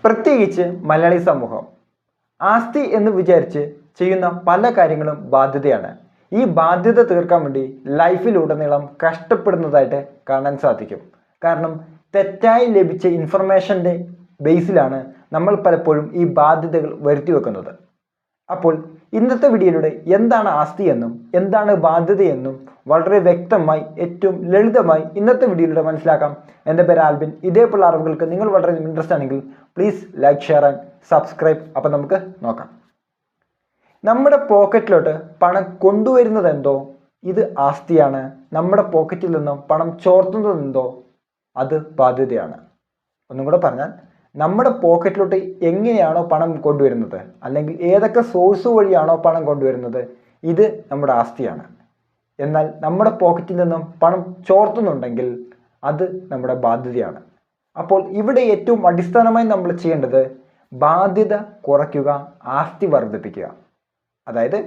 പ്രത്യേകിച്ച് മലയാളി സമൂഹം ആസ്തി എന്ന് വിചാരിച്ച് ചെയ്യുന്ന പല കാര്യങ്ങളും ബാധ്യതയാണ്. ഈ ബാധ്യത തീർക്കാൻ വേണ്ടി ലൈഫിലുടനീളം കഷ്ടപ്പെടുന്നതായിട്ട് കാണാൻ സാധിക്കും. കാരണം തെറ്റായി ലഭിച്ച ഇൻഫർമേഷൻ്റെ ബേസിലാണ് നമ്മൾ പലപ്പോഴും ഈ ബാധ്യതകൾ വരുത്തി വെക്കുന്നത്. അപ്പോൾ ഇന്നത്തെ വീഡിയോയിലൂടെ എന്താണ് ആസ്തി എന്നും എന്താണ് ബാധ്യതയെന്നും വളരെ വ്യക്തമായി ഏറ്റവും ലളിതമായി ഇന്നത്തെ വീഡിയോയിലൂടെ മനസ്സിലാക്കാം. എൻ്റെ പേര് ആൽബിൻ. ഇതേപോലുള്ള അറിവുകൾക്ക് നിങ്ങൾ വളരെ ഇൻട്രസ്റ്റ് ആണെങ്കിൽ please like, share and subscribe. അപ്പം നമുക്ക് നോക്കാം. നമ്മുടെ പോക്കറ്റിലോട്ട് പണം കൊണ്ടുവരുന്നത് എന്തോ ഇത് ആസ്തിയാണ്. നമ്മുടെ പോക്കറ്റിൽ നിന്നും പണം ചോർത്തുന്നതെന്തോ അത് ബാധ്യതയാണ്. ഒന്നും കൂടെ പറഞ്ഞാൽ, നമ്മുടെ പോക്കറ്റിലോട്ട് എങ്ങനെയാണോ പണം കൊണ്ടുവരുന്നത്, അല്ലെങ്കിൽ ഏതൊക്കെ സോഴ്സ് വഴിയാണോ പണം കൊണ്ടുവരുന്നത്, ഇത് നമ്മുടെ ആസ്തിയാണ്. എന്നാൽ നമ്മുടെ പോക്കറ്റിൽ നിന്നും പണം ചോർത്തുന്നുണ്ടെങ്കിൽ അത് നമ്മുടെ ബാധ്യതയാണ്. അപ്പോൾ ഇവിടെ ഏറ്റവും അടിസ്ഥാനമായി നമ്മൾ ചെയ്യേണ്ടത് ബാധ്യത കുറയ്ക്കുക, ആസ്തി വർദ്ധിപ്പിക്കുക. അതായത്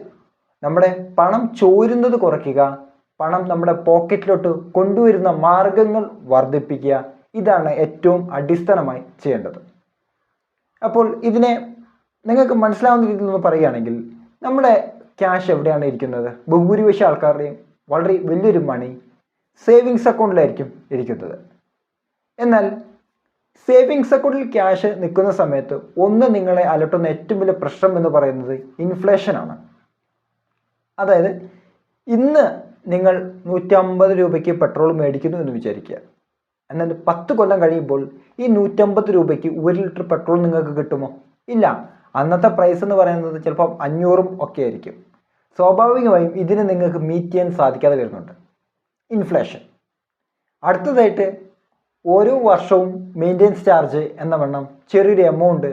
നമ്മുടെ പണം ചോരുന്നത് കുറയ്ക്കുക, പണം നമ്മുടെ പോക്കറ്റിലോട്ട് കൊണ്ടുവരുന്ന മാർഗങ്ങൾ വർദ്ധിപ്പിക്കുക. ഇതാണ് ഏറ്റവും അടിസ്ഥാനമായി ചെയ്യേണ്ടത്. അപ്പോൾ ഇതിനെ നിങ്ങൾക്ക് മനസ്സിലാവുന്ന രീതിയിൽ നിന്ന് പറയുകയാണെങ്കിൽ, നമ്മുടെ ക്യാഷ് എവിടെയാണ് ഇരിക്കുന്നത്? ബഹുഭൂരിപക്ഷം ആൾക്കാരുടെയും വളരെ വലിയൊരു മണി സേവിങ്സ് അക്കൗണ്ടിലായിരിക്കും ഇരിക്കുന്നത്. എന്നാൽ സേവിങ്സ് അക്കൗണ്ടിൽ ക്യാഷ് നിൽക്കുന്ന സമയത്ത് ഒന്ന് നിങ്ങളെ അലട്ടുന്ന ഏറ്റവും വലിയ പ്രശ്നം എന്ന് പറയുന്നത് ഇൻഫ്ലേഷനാണ്. അതായത് ഇന്ന് നിങ്ങൾ 150 രൂപയ്ക്ക് പെട്രോൾ മേടിക്കുന്നു എന്ന് വിചാരിക്കുക. എന്നാൽ 10 കൊല്ലം കഴിയുമ്പോൾ ഈ 150 രൂപയ്ക്ക് 1 ലിറ്റർ പെട്രോൾ നിങ്ങൾക്ക് കിട്ടുമോ? ഇല്ല. അന്നത്തെ പ്രൈസ് എന്ന് പറയുന്നത് ചിലപ്പോൾ 500 ഒക്കെ ആയിരിക്കും. സ്വാഭാവികമായും ഇതിന് നിങ്ങൾക്ക് മീറ്റ് ചെയ്യാൻ സാധിക്കാതെ വരുന്നുണ്ട് ഇൻഫ്ലേഷൻ. അടുത്തതായിട്ട് ഓരോ വർഷവും മെയിൻ്റെനൻസ് ചാർജ് എന്ന വണ്ണം ചെറിയൊരു എമൗണ്ട്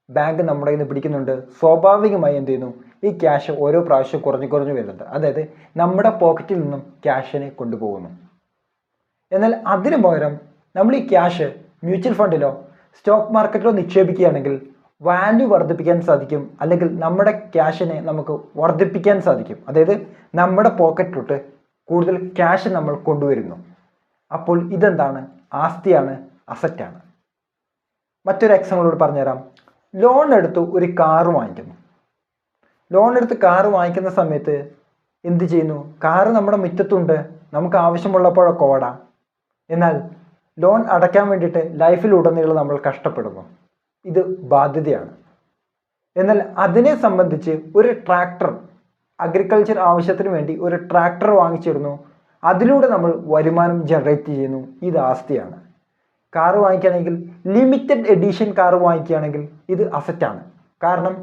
ബാങ്ക് നമ്മുടെ കയ്യിൽ നിന്ന് പിടിക്കുന്നുണ്ട്. സ്വാഭാവികമായി എന്ത് ചെയ്യുന്നു? ഈ ക്യാഷ് ഓരോ പ്രാവശ്യം കുറഞ്ഞു വരുന്നുണ്ട്. അതായത് നമ്മുടെ പോക്കറ്റിൽ നിന്നും ക്യാഷിനെ കൊണ്ടുപോകുന്നു. എന്നാൽ അതിന് പകരം നമ്മൾ ഈ ക്യാഷ് മ്യൂച്വൽ ഫണ്ടിലോ സ്റ്റോക്ക് മാർക്കറ്റിലോ നിക്ഷേപിക്കുകയാണെങ്കിൽ വാല്യൂ വർദ്ധിപ്പിക്കാൻ സാധിക്കും, അല്ലെങ്കിൽ നമ്മുടെ ക്യാഷിനെ നമുക്ക് വർദ്ധിപ്പിക്കാൻ സാധിക്കും. അതായത് നമ്മുടെ പോക്കറ്റിലോട്ട് കൂടുതൽ ക്യാഷ് നമ്മൾ കൊണ്ടുവരുന്നു. അപ്പോൾ ഇതെന്താണ്? ആസ്തിയാണ്, അസറ്റാണ്. മറ്റൊരു എക്സാമ്പിളോട് പറഞ്ഞുതരാം. ലോൺ എടുത്ത് ഒരു കാറ് വാങ്ങിക്കുന്നു. ലോൺ എടുത്ത് കാറ് വാങ്ങിക്കുന്ന സമയത്ത് എന്ത് ചെയ്യുന്നു? കാറ് നമ്മുടെ മുറ്റത്തുണ്ട്, നമുക്ക് ആവശ്യമുള്ളപ്പോഴൊക്കെ ഓടാം. എന്നാൽ ലോൺ അടയ്ക്കാൻ വേണ്ടിയിട്ട് ലൈഫിലുടനീളം നമ്മൾ കഷ്ടപ്പെടുന്നു. ഇത് ബാധ്യതയാണ്. എന്നാൽ അതിനെ സംബന്ധിച്ച് ഒരു ട്രാക്ടർ, അഗ്രികൾച്ചർ ആവശ്യത്തിന് വേണ്ടി ഒരു ട്രാക്ടർ വാങ്ങിച്ചിരുന്നു. അതിലൂടെ നമ്മൾ വരുമാനം ജനറേറ്റ് ചെയ്യുന്നു. ഇത് ആസ്തിയാണ്. കാറ് വാങ്ങിക്കുകയാണെങ്കിൽ, ലിമിറ്റഡ് എഡിഷൻ കാറ് വാങ്ങിക്കുകയാണെങ്കിൽ ഇത് അസറ്റാണ്. കാരണം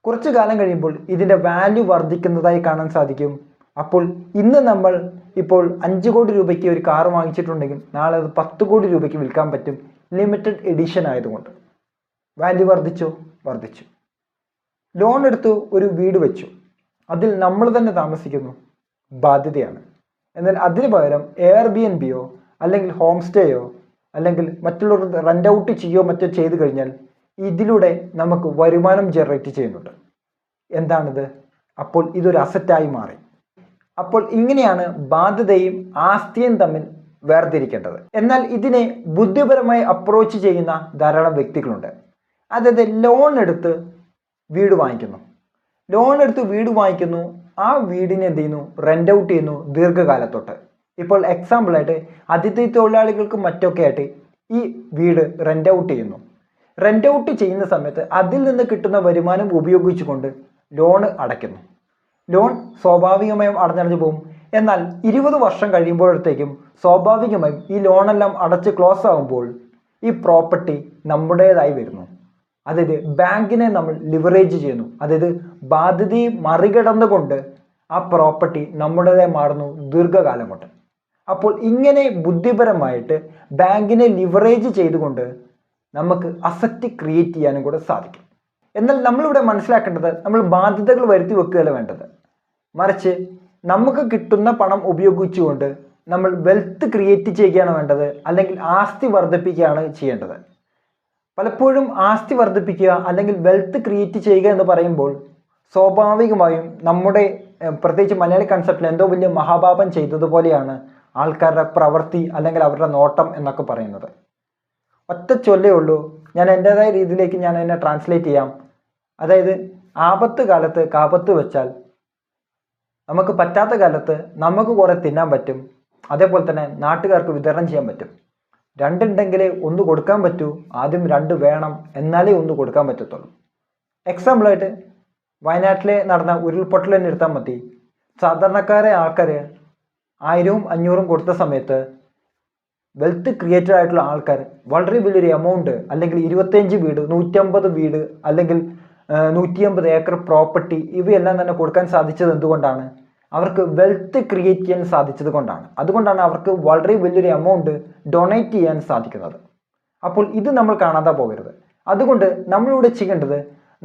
കുറച്ചു കാലം കഴിയുമ്പോൾ ഇതിൻ്റെ വാല്യൂ വർദ്ധിക്കുന്നതായി കാണാൻ സാധിക്കും. അപ്പോൾ ഇന്ന് നമ്മൾ ഇപ്പോൾ 5 കോടി രൂപയ്ക്ക് ഒരു കാറ് വാങ്ങിച്ചിട്ടുണ്ടെങ്കിൽ നാളെ അത് 10 കോടി രൂപയ്ക്ക് വിൽക്കാൻ പറ്റും. ലിമിറ്റഡ് എഡിഷൻ ആയതുകൊണ്ട് വാല്യൂ വർദ്ധിച്ചു. ലോൺ എടുത്ത് ഒരു വീട് വെച്ചു, അതിൽ നമ്മൾ തന്നെ താമസിക്കുന്നു. ബാധ്യതയാണ്. എന്നാൽ അതിന് പകരം എയർബിഎൻബിയോ അല്ലെങ്കിൽ ഹോം സ്റ്റേയോ അല്ലെങ്കിൽ മറ്റുള്ളവർ റെൻ്റ് ഔട്ട് ചെയ്യോ മറ്റോ ചെയ്തു കഴിഞ്ഞാൽ ഇതിലൂടെ നമുക്ക് വരുമാനം ജനറേറ്റ് ചെയ്യുന്നുണ്ട്. എന്താണിത്? അപ്പോൾ ഇതൊരു അസറ്റായി മാറി. അപ്പോൾ ഇങ്ങനെയാണ് ബാധ്യതയും ആസ്തിയും തമ്മിൽ വേർതിരിക്കേണ്ടത്. എന്നാൽ ഇതിനെ ബുദ്ധിപരമായി അപ്രോച്ച് ചെയ്യുന്ന ധാരാളം വ്യക്തികളുണ്ട്. അതായത് ലോൺ എടുത്ത് വീട് വാങ്ങിക്കുന്നു. ആ വീടിനെ എന്ത് ചെയ്യുന്നു? റെൻ്റ് ഔട്ട് ചെയ്യുന്നു ദീർഘകാലത്തോട്ട്. ഇപ്പോൾ എക്സാമ്പിളായിട്ട് അതിഥി തൊഴിലാളികൾക്കും മറ്റൊക്കെ ആയിട്ട് ഈ വീട് റെൻ്റ് ഔട്ട് ചെയ്യുന്നു. റെൻ്റ് ഔട്ട് ചെയ്യുന്ന സമയത്ത് അതിൽ നിന്ന് കിട്ടുന്ന വരുമാനം ഉപയോഗിച്ചുകൊണ്ട് ലോൺ അടയ്ക്കുന്നു. ലോൺ സ്വാഭാവികമായും അടഞ്ഞടഞ്ഞു പോകും. എന്നാൽ 20 വർഷം കഴിയുമ്പോഴത്തേക്കും സ്വാഭാവികമായും ഈ ലോണെല്ലാം അടച്ച് ക്ലോസ് ആകുമ്പോൾ ഈ പ്രോപ്പർട്ടി നമ്മുടേതായി വരുന്നു. അതായത് ബാങ്കിനെ നമ്മൾ ലിവറേജ് ചെയ്യുന്നു. അതായത് ബാധ്യതയെ മറികടന്നുകൊണ്ട് ആ പ്രോപ്പർട്ടി നമ്മുടേതായി മാറുന്നു ദീർഘകാലം കൊണ്ട്. അപ്പോൾ ഇങ്ങനെ ബുദ്ധിപരമായിട്ട് ബാങ്കിനെ ലിവറേജ് ചെയ്തുകൊണ്ട് നമുക്ക് അസറ്റ് ക്രിയേറ്റ് ചെയ്യാനും കൂടെ സാധിക്കും. എന്നാൽ നമ്മളിവിടെ മനസ്സിലാക്കേണ്ടത്, നമ്മൾ ബാധ്യതകൾ വരുത്തി വെക്കുകയല്ല വേണ്ടത്. മറിച്ച് നമുക്ക് കിട്ടുന്ന പണം ഉപയോഗിച്ചുകൊണ്ട് നമ്മൾ വെൽത്ത് ക്രിയേറ്റ് ചെയ്യുകയാണ് വേണ്ടത്, അല്ലെങ്കിൽ ആസ്തി വർദ്ധിപ്പിക്കുകയാണ് ചെയ്യേണ്ടത്. പലപ്പോഴും ആസ്തി വർദ്ധിപ്പിക്കുക അല്ലെങ്കിൽ വെൽത്ത് ക്രിയേറ്റ് ചെയ്യുക എന്ന് പറയുമ്പോൾ സ്വാഭാവികമായും നമ്മുടെ പ്രത്യേകിച്ച് മലയാളി കൺസെപ്റ്റിൽ എന്തോ വലിയ മഹാപാപം ചെയ്തതുപോലെയാണ് ആൾക്കാരുടെ പ്രവൃത്തി അല്ലെങ്കിൽ അവരുടെ നോട്ടം എന്നൊക്കെ പറയുന്നത്. ഒറ്റ ചൊല്ലേ ഉള്ളൂ, ഞാൻ എൻ്റേതായ രീതിയിലേക്ക് ഞാൻ അതിനെ ട്രാൻസ്ലേറ്റ് ചെയ്യാം. അതായത് ആപത്ത് കാലത്ത് കാപത്ത് വെച്ചാൽ നമുക്ക് പറ്റാത്ത കാലത്ത് നമുക്ക് കുറേ തിന്നാൻ പറ്റും, അതേപോലെ തന്നെ നാട്ടുകാർക്ക് വിതരണം ചെയ്യാൻ പറ്റും. രണ്ടുണ്ടെങ്കിലേ ഒന്ന് കൊടുക്കാൻ പറ്റൂ, ആദ്യം രണ്ട് വേണം, എന്നാലേ ഒന്ന് കൊടുക്കാൻ പറ്റത്തുള്ളൂ. എക്സാമ്പിളായിട്ട് വയനാട്ടിലെ നടന്ന ഉരുൾപൊട്ടൽ തന്നെ എടുത്താൽ മതി. സാധാരണക്കാരെ ആൾക്കാർ 1000ഉം 500ഉം കൊടുത്ത സമയത്ത് വെൽത്ത് ക്രിയേറ്റഡ് ആയിട്ടുള്ള ആൾക്കാർ വളരെ വലിയൊരു എമൗണ്ട്, അല്ലെങ്കിൽ 25 വീട്, 150 വീട്, അല്ലെങ്കിൽ 150 ഏക്കർ പ്രോപ്പർട്ടി, ഇവയെല്ലാം തന്നെ കൊടുക്കാൻ സാധിച്ചത് എന്തുകൊണ്ടാണ്? അവർക്ക് വെൽത്ത് ക്രിയേറ്റ് ചെയ്യാൻ സാധിച്ചത് കൊണ്ടാണ്. അതുകൊണ്ടാണ് അവർക്ക് വളരെ വലിയൊരു എമൗണ്ട് ഡൊണേറ്റ് ചെയ്യാൻ സാധിക്കുന്നത്. അപ്പോൾ ഇത് നമ്മൾ കാണാതെ പോകരുത്. അതുകൊണ്ട് നമ്മളിവിടെ ചെയ്യേണ്ടത്,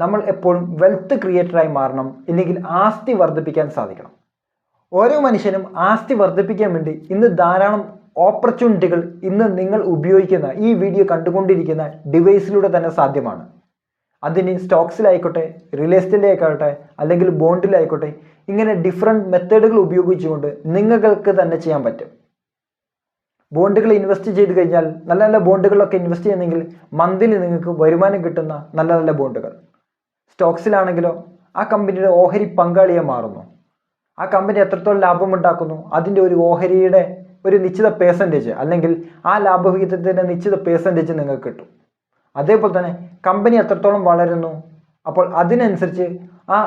നമ്മൾ എപ്പോഴും വെൽത്ത് ക്രിയേറ്ററായി മാറണം, ഇല്ലെങ്കിൽ ആസ്തി വർദ്ധിപ്പിക്കാൻ സാധിക്കണം. ഓരോ മനുഷ്യനും ആസ്തി വർദ്ധിപ്പിക്കാൻ വേണ്ടി ഇന്ന് ധാരാളം ഓപ്പർച്യൂണിറ്റികൾ ഇന്ന് നിങ്ങൾ ഉപയോഗിക്കുന്ന ഈ വീഡിയോ കണ്ടുകൊണ്ടിരിക്കുന്ന ഡിവൈസിലൂടെ തന്നെ സാധ്യമാണ്. അതിന് സ്റ്റോക്സിലായിക്കോട്ടെ, റിയൽ എസ്റ്റേറ്റിലായിക്കോട്ടെ, അല്ലെങ്കിൽ ബോണ്ടിലായിക്കോട്ടെ, ഇങ്ങനെ ഡിഫറെൻറ്റ് മെത്തേഡുകൾ ഉപയോഗിച്ചുകൊണ്ട് നിങ്ങൾക്ക് തന്നെ ചെയ്യാൻ പറ്റും. ബോണ്ടുകൾ ഇൻവെസ്റ്റ് ചെയ്ത് കഴിഞ്ഞാൽ, നല്ല നല്ല ബോണ്ടുകളിലൊക്കെ ഇൻവെസ്റ്റ് ചെയ്യുന്നെങ്കിൽ മന്ത്ലി നിങ്ങൾക്ക് വരുമാനം കിട്ടുന്ന നല്ല നല്ല ബോണ്ടുകൾ. സ്റ്റോക്സിലാണെങ്കിലോ ആ കമ്പനിയുടെ ഓഹരി പങ്കാളിയെ മാറുന്നു. ആ കമ്പനി എത്രത്തോളം ലാഭമുണ്ടാക്കുന്നു അതിൻ്റെ ഒരു ഓഹരിയുടെ ഒരു നിശ്ചിത പേഴ്സൻറ്റേജ്, അല്ലെങ്കിൽ ആ ലാഭവിഹിതത്തിൻ്റെ നിശ്ചിത പേഴ്സൻറ്റേജ് നിങ്ങൾക്ക് കിട്ടും. അതേപോലെ തന്നെ കമ്പനി എത്രത്തോളം വളരുന്നു, അപ്പോൾ അതിനനുസരിച്ച് ആ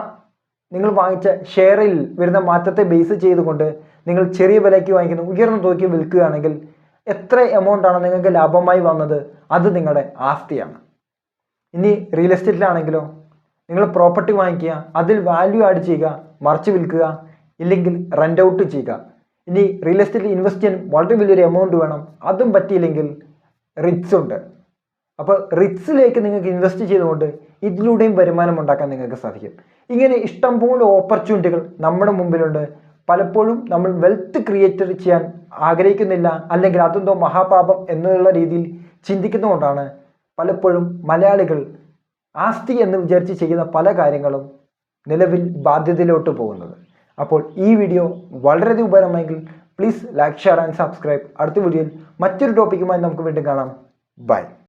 നിങ്ങൾ വാങ്ങിച്ച ഷെയറിൽ വരുന്ന മാറ്റത്തെ ബേസ് ചെയ്തുകൊണ്ട് നിങ്ങൾ ചെറിയ വിലയ്ക്ക് വാങ്ങിക്കുന്നു, ഉയർന്ന തുകയ്ക്ക് വിൽക്കുകയാണെങ്കിൽ എത്ര എമൗണ്ടാണ് നിങ്ങൾക്ക് ലാഭമായി വന്നത്, അത് നിങ്ങളുടെ ആസ്തിയാണ്. ഇനി റിയൽ എസ്റ്റേറ്റിലാണെങ്കിലോ നിങ്ങൾ പ്രോപ്പർട്ടി വാങ്ങിക്കുക, അതിൽ വാല്യൂ ആഡ് ചെയ്യുക, മറിച്ച് വിൽക്കുക, ഇല്ലെങ്കിൽ റെൻ്റ് ഔട്ട് ചെയ്യുക. ഇനി റിയൽ എസ്റ്റേറ്റിൽ ഇൻവെസ്റ്റ് ചെയ്യാൻ വളരെ വലിയൊരു എമൗണ്ട് വേണം, അതും പറ്റിയില്ലെങ്കിൽ റിറ്റ്സ് ഉണ്ട്. അപ്പോൾ റിറ്റ്സിലേക്ക് നിങ്ങൾക്ക് ഇൻവെസ്റ്റ് ചെയ്തുകൊണ്ട് ഇതിലൂടെയും വരുമാനം ഉണ്ടാക്കാൻ നിങ്ങൾക്ക് സാധിക്കും. ഇങ്ങനെ ഇഷ്ടംപോലെ ഓപ്പർച്യൂണിറ്റികൾ നമ്മുടെ മുമ്പിലുണ്ട്. പലപ്പോഴും നമ്മൾ വെൽത്ത് ക്രിയേറ്റ് ചെയ്യാൻ ആഗ്രഹിക്കുന്നില്ല, അല്ലെങ്കിൽ അതെന്തോ മഹാപാപം എന്നുള്ള രീതിയിൽ ചിന്തിക്കുന്നതുകൊണ്ടാണ് പലപ്പോഴും മലയാളികൾ ആസ്തി എന്ന് വിചാരിച്ച് ചെയ്യുന്ന പല കാര്യങ്ങളും നിലവിൽ ബാധ്യതയിലോട്ട് പോകുന്നത്. അപ്പോൾ ഈ വീഡിയോ വളരെയധികം ഉപകാരമായെങ്കിൽ please like, share and subscribe. അടുത്ത വീഡിയോയിൽ മറ്റൊരു ടോപ്പിക്കുമായി നമുക്ക് വീണ്ടും കാണാം. ബൈ.